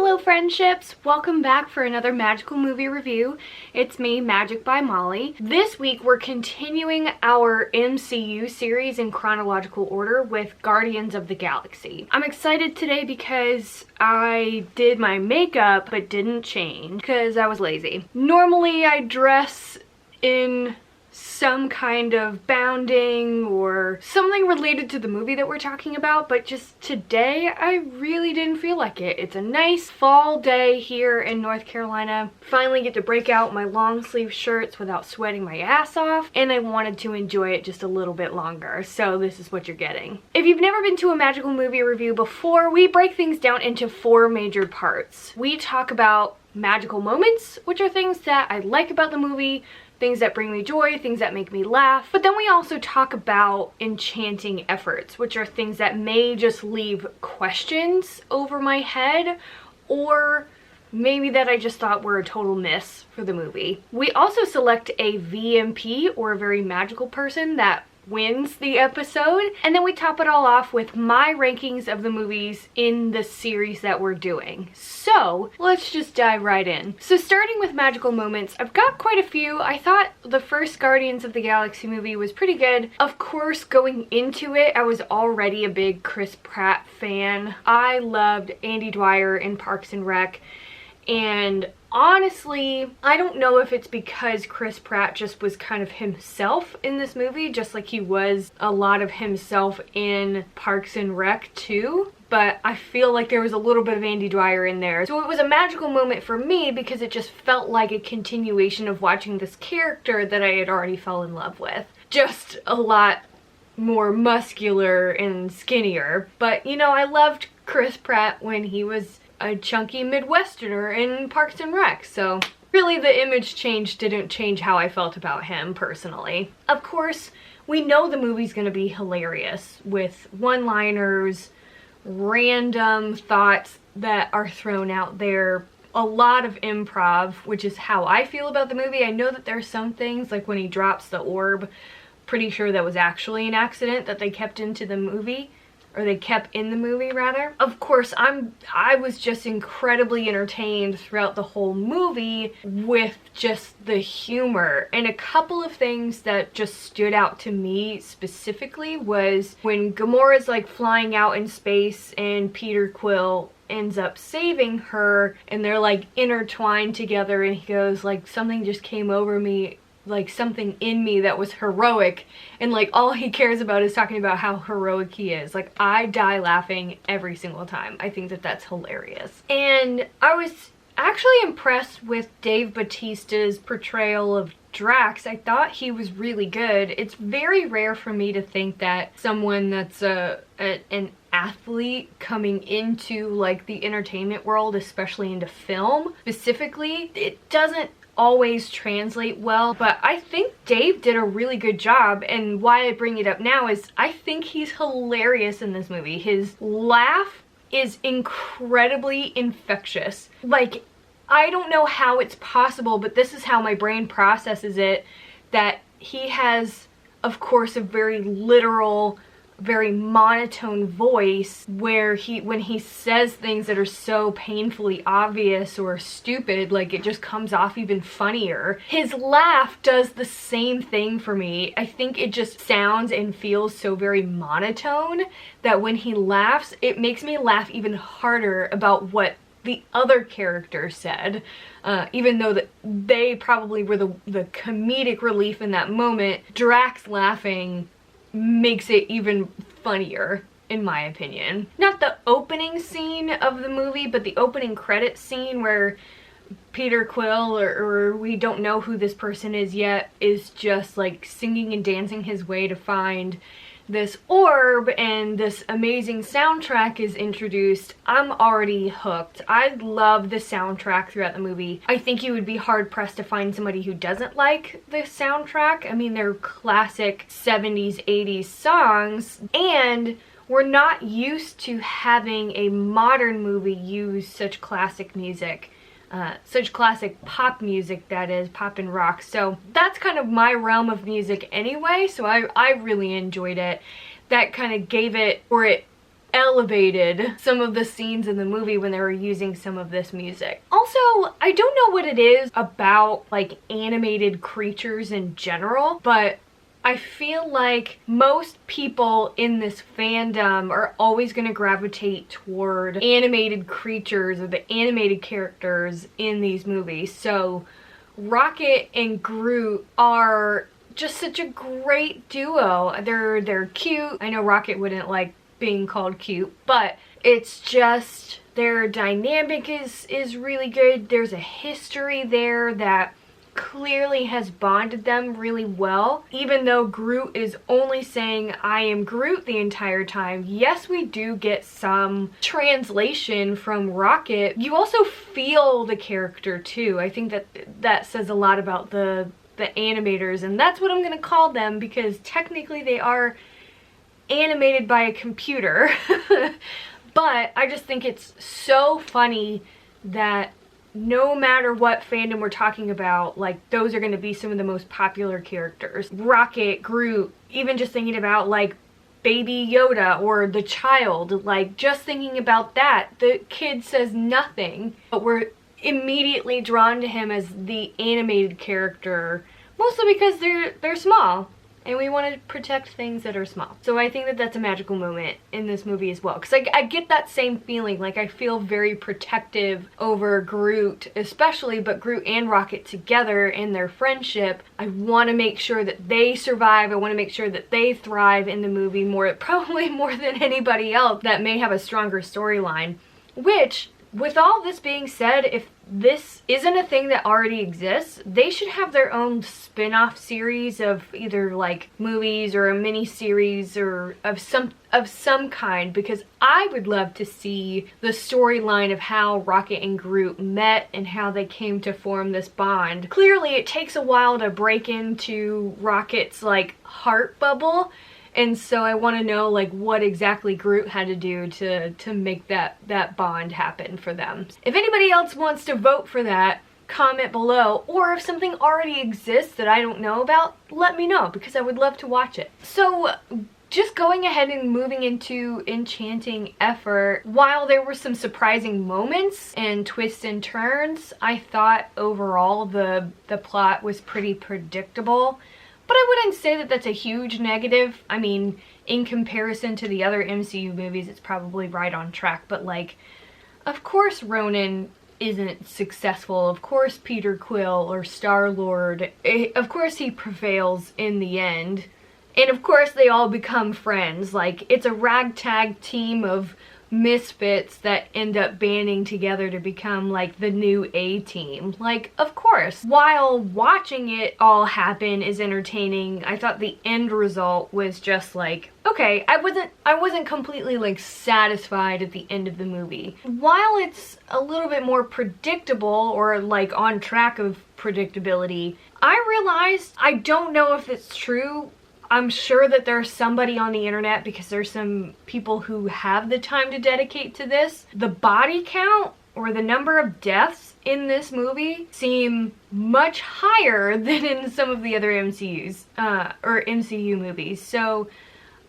Hello friendships! Welcome back for another magical movie review. It's me, Magic by Molly. This week we're continuing our MCU series in chronological order with Guardians of the Galaxy. I'm excited today because I did my makeup but didn't change because I was lazy. Normally I dress in some kind of bounding or something related to the movie that we're talking about, but just today I really didn't feel like it. It's a nice fall day here in North Carolina. Finally get to break out my long sleeve shirts without sweating my ass off, and I wanted to enjoy it just a little bit longer, so this is what you're getting. If you've never been to a magical movie review before, we break things down into 4 major parts. We talk about magical moments, which are things that I like about the movie, things that bring me joy, things that make me laugh. But then we also talk about enchanting efforts, which are things that may just leave questions over my head, or maybe that I just thought were a total miss for the movie. We also select a VMP, or a very magical person, that wins the episode, and then we top it all off with my rankings of the movies in the series that we're doing. So let's just dive right in. So starting with magical moments, I've got quite a few. I thought the first Guardians of the Galaxy movie was pretty good. Of course, going into it, I was already a big Chris Pratt fan. I loved Andy Dwyer in Parks and Rec, and honestly, I don't know if it's because Chris Pratt just was kind of himself in this movie, just like he was a lot of himself in Parks and Rec too, but I feel like there was a little bit of Andy Dwyer in there. So it was a magical moment for me because it just felt like a continuation of watching this character that I had already fell in love with. Just a lot more muscular and skinnier. But you know, I loved Chris Pratt when he was a chunky Midwesterner in Parks and Rec, so really the image change didn't change how I felt about him personally. Of course, we know the movie's gonna be hilarious with one-liners, random thoughts that are thrown out there, a lot of improv, which is how I feel about the movie. I know that there's some things, like when he drops the orb, pretty sure that was actually an accident that they kept into the movie. Or they kept in the movie, rather. Of course, I was just incredibly entertained throughout the whole movie with just the humor. And a couple of things that just stood out to me specifically was when Gamora's like flying out in space and Peter Quill ends up saving her, and they're like intertwined together, and he goes like, something just came over me, like something in me that was heroic, and like all he cares about is talking about how heroic he is. Like, I die laughing every single time. I think that that's hilarious. And I was actually impressed with Dave Bautista's portrayal of Drax. I thought he was really good. It's very rare for me to think that someone that's an athlete coming into like the entertainment world, especially into film specifically, it doesn't always translate well, but I think Dave did a really good job. And why I bring it up now is I think he's hilarious in this movie. His laugh is incredibly infectious. Like, I don't know how it's possible, but this is how my brain processes it, that he has, of course, a very literal, very monotone voice where when he says things that are so painfully obvious or stupid, like it just comes off even funnier. His laugh does the same thing for me. I think it just sounds and feels so very monotone that when he laughs, it makes me laugh even harder about what the other character said, even though that they probably were the comedic relief in that moment. Drax laughing makes it even funnier, in my opinion. Not the opening scene of the movie, but the opening credits scene where Peter Quill, or we don't know who this person is yet, is just like singing and dancing his way to find this orb, and this amazing soundtrack is introduced. I'm already hooked. I love the soundtrack throughout the movie. I think you would be hard pressed to find somebody who doesn't like the soundtrack. I mean, they're classic 70s, 80s songs, and we're not used to having a modern movie use such classic music. Such classic pop music, that is, pop and rock. So that's kind of my realm of music anyway, so I really enjoyed it. That kind of gave it, or it elevated some of the scenes in the movie when they were using some of this music. Also, I don't know what it is about like animated creatures in general, but I feel like most people in this fandom are always going to gravitate toward animated creatures or the animated characters in these movies. So Rocket and Groot are just such a great duo. They're cute. I know Rocket wouldn't like being called cute, but it's just their dynamic is really good. There's a history there that clearly has bonded them really well. Even though Groot is only saying I am Groot the entire time, yes, we do get some translation from Rocket. You also feel the character too. I think that says a lot about the animators, and that's what I'm gonna call them because technically they are animated by a computer. But I just think it's so funny that no matter what fandom we're talking about, like, those are going to be some of the most popular characters. Rocket, Groot, even just thinking about like Baby Yoda or the child, like just thinking about that, the kid says nothing, but we're immediately drawn to him as the animated character, mostly because they're small. And we want to protect things that are small. So I think that that's a magical moment in this movie as well. Because I get that same feeling. Like, I feel very protective over Groot especially, but Groot and Rocket together in their friendship. I want to make sure that they survive. I want to make sure that they thrive in the movie probably more than anybody else that may have a stronger storyline. Which, with all this being said, if this isn't a thing that already exists, they should have their own spin-off series of either like movies or a mini series or of some kind, because I would love to see the storyline of how Rocket and Groot met and how they came to form this bond. Clearly it takes a while to break into Rocket's like heart bubble, and so I want to know like what exactly Groot had to do to make that bond happen for them. If anybody else wants to vote for that, comment below, or if something already exists that I don't know about, let me know because I would love to watch it. So just going ahead and moving into Enchanting Effort, while there were some surprising moments and twists and turns, I thought overall the plot was pretty predictable. But I wouldn't say that that's a huge negative. I mean, in comparison to the other MCU movies, it's probably right on track. But like, of course Ronan isn't successful. Of course Peter Quill or Star-Lord, of course he prevails in the end. And of course they all become friends. Like, it's a ragtag team of misfits that end up banding together to become like the new A-team. Like, of course. While watching it all happen is entertaining, I thought the end result was just like, okay, I wasn't completely like satisfied at the end of the movie. While it's a little bit more predictable or like on track of predictability, I realized, I don't know if it's true, I'm sure that there's somebody on the internet, because there's some people who have the time to dedicate to this. The body count or the number of deaths in this movie seem much higher than in some of the other MCU movies. So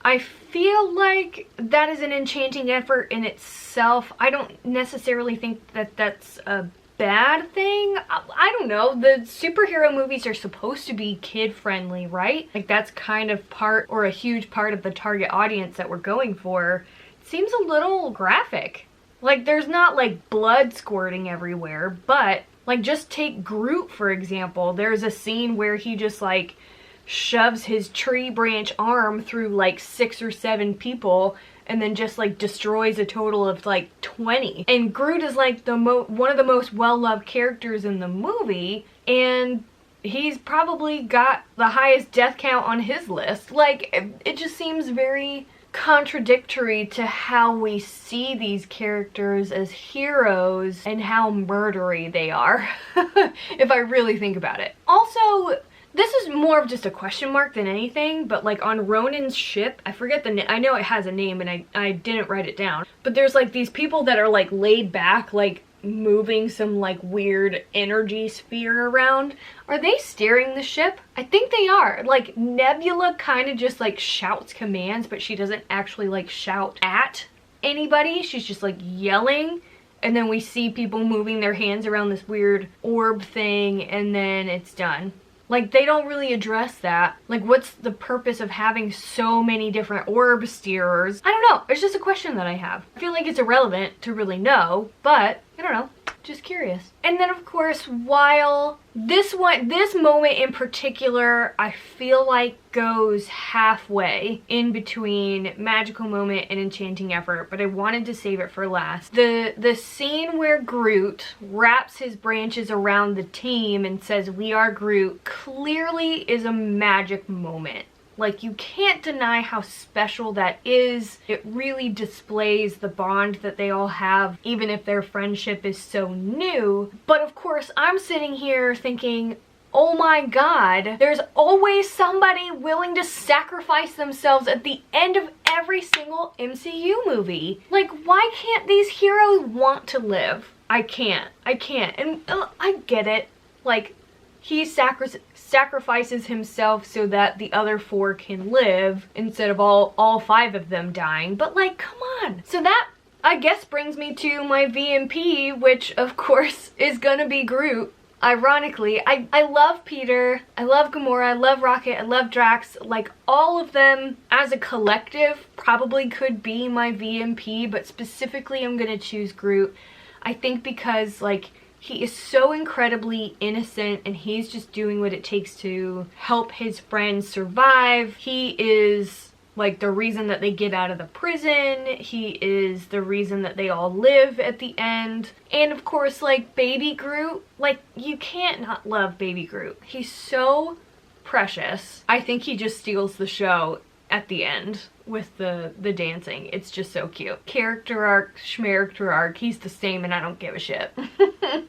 I feel like that is an enchanting effort in itself. I don't necessarily think that that's a bad thing. I don't know. The superhero movies are supposed to be kid-friendly, right? Like, that's kind of part, or a huge part of the target audience that we're going for. It seems a little graphic. Like, there's not like blood squirting everywhere, but like, just take Groot for example. There's a scene where he just like shoves his tree branch arm through like 6 or 7 people and then just like destroys a total of like 20. And Groot is like one of the most well-loved characters in the movie, and he's probably got the highest death count on his list. Like, it just seems very contradictory to how we see these characters as heroes and how murdery they are, if I really think about it. Also, this is more of just a question mark than anything, but like on Ronan's ship, I forget the name. I know it has a name and I didn't write it down. But there's like these people that are like laid back, like moving some like weird energy sphere around. Are they steering the ship? I think they are. Like, Nebula kind of just like shouts commands, but she doesn't actually like shout at anybody. She's just like yelling, and then we see people moving their hands around this weird orb thing, and then it's done. Like, they don't really address that. Like, what's the purpose of having so many different orb steerers? I don't know. It's just a question that I have. I feel like it's irrelevant to really know, but I don't know. Just curious. And then, of course, while this moment in particular, I feel like goes halfway in between Magical Moment and Enchanting Effort, but I wanted to save it for last. The scene where Groot wraps his branches around the team and says, "We are Groot," clearly is a magic moment. Like, you can't deny how special that is. It really displays the bond that they all have, even if their friendship is so new. But of course, I'm sitting here thinking, oh my god, there's always somebody willing to sacrifice themselves at the end of every single MCU movie. Like, why can't these heroes want to live? I can't. And I get it. Like, he sacrifices himself so that the other 4 can live instead of all 5 of them dying. But like, come on. So that, I guess, brings me to my VMP, which of course is gonna be Groot. Ironically, I love Peter, I love Gamora, I love Rocket, I love Drax. Like, all of them as a collective probably could be my VMP, but specifically I'm gonna choose Groot. I think because, like, he is so incredibly innocent and he's just doing what it takes to help his friends survive. He is like the reason that they get out of the prison. He is the reason that they all live at the end. And of course, like, Baby Groot, like, you can't not love Baby Groot. He's so precious. I think he just steals the show at the end with the dancing. It's just so cute. Character arc, schmaracter arc, he's the same and I don't give a shit.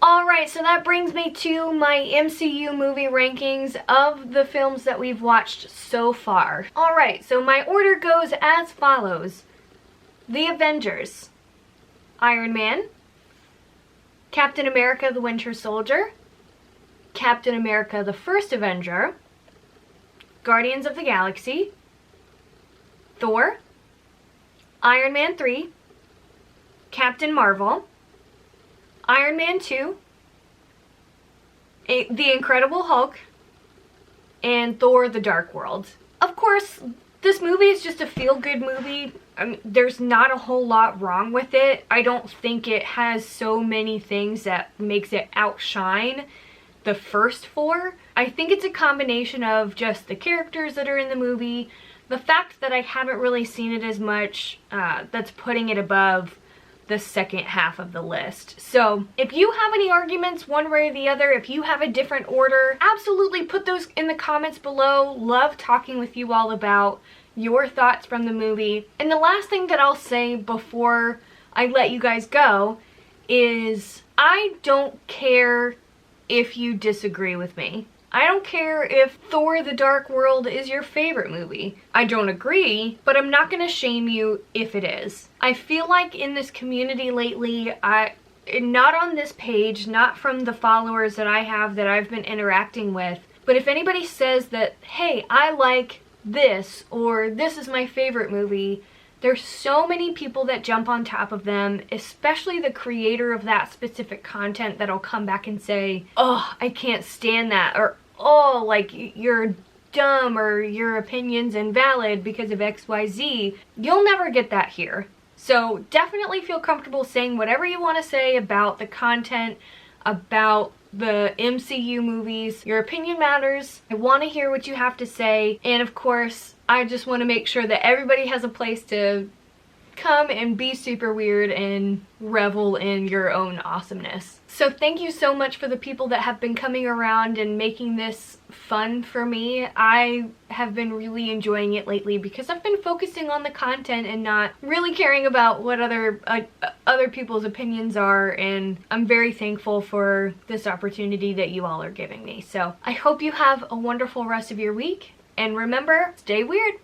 Alright, so that brings me to my MCU movie rankings of the films that we've watched so far. Alright, so my order goes as follows. The Avengers, Iron Man, Captain America the Winter Soldier, Captain America the First Avenger, Guardians of the Galaxy, Thor, Iron Man 3, Captain Marvel, Iron Man 2, The Incredible Hulk, and Thor the Dark World. Of course, this movie is just a feel-good movie. I mean, there's not a whole lot wrong with it. I don't think it has so many things that makes it outshine the first 4. I think it's a combination of just the characters that are in the movie, the fact that I haven't really seen it as much, that's putting it above the second half of the list. So if you have any arguments one way or the other, if you have a different order, absolutely put those in the comments below. Love talking with you all about your thoughts from the movie. And the last thing that I'll say before I let you guys go is I don't care if you disagree with me. I don't care if Thor the Dark World is your favorite movie. I don't agree, but I'm not gonna shame you if it is. I feel like in this community lately, not on this page, not from the followers that I have that I've been interacting with, but if anybody says that, hey, I like this, or this is my favorite movie, there's so many people that jump on top of them, especially the creator of that specific content, that'll come back and say, oh, I can't stand that, or oh, like, you're dumb, or your opinion's invalid because of XYZ. You'll never get that here. So definitely feel comfortable saying whatever you want to say about the content, about the MCU movies. Your opinion matters. I want to hear what you have to say. And of course, I just want to make sure that everybody has a place to come and be super weird and revel in your own awesomeness. So thank you so much for the people that have been coming around and making this fun for me. I have been really enjoying it lately because I've been focusing on the content and not really caring about what other people's opinions are, and I'm very thankful for this opportunity that you all are giving me. So I hope you have a wonderful rest of your week, and remember, stay weird.